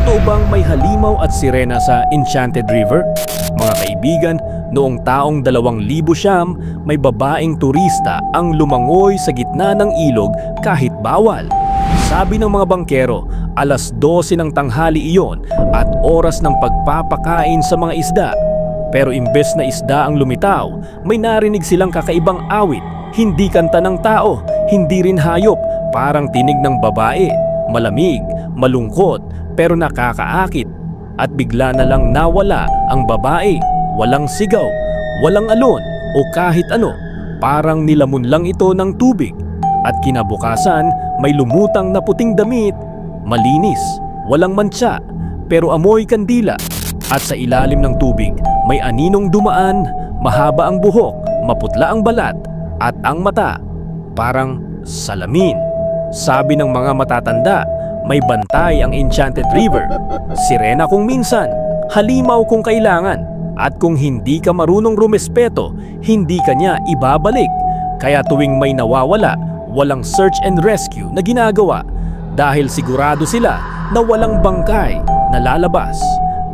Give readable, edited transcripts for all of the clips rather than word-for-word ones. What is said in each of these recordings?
Totoo bang may halimaw at sirena sa Enchanted River? Mga kaibigan, noong taong 2009, may babaeng turista ang lumangoy sa gitna ng ilog kahit bawal. Sabi ng mga bangkero, alas 12 ng tanghali iyon at oras ng pagpapakain sa mga isda. Pero imbes na isda ang lumitaw, may narinig silang kakaibang awit. Hindi kanta ng tao, hindi rin hayop, parang tinig ng babae. Malamig, malungkot, pero nakakaakit. At bigla na lang nawala ang babae. Walang sigaw, walang alon o kahit ano. Parang nilamon lang ito ng tubig. At kinabukasan, may lumutang na puting damit. Malinis, walang mantsa, pero amoy kandila. At sa ilalim ng tubig, may aninong dumaan, mahaba ang buhok, maputla ang balat, at ang mata, parang salamin. Sabi ng mga matatanda, may bantay ang Enchanted River. Sirena kung minsan, halimaw kung kailangan. At kung hindi ka marunong rumespeto, hindi ka niya ibabalik. Kaya tuwing may nawawala, walang search and rescue na ginagawa. Dahil sigurado sila na walang bangkay na lalabas.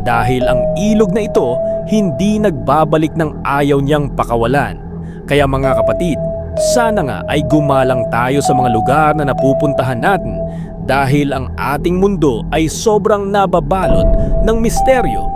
Dahil ang ilog na ito hindi nagbabalik ng ayaw niyang pakawalan. Kaya mga kapatid, sana nga ay gumalang tayo sa mga lugar na napupuntahan natin dahil ang ating mundo ay sobrang nababalot ng misteryo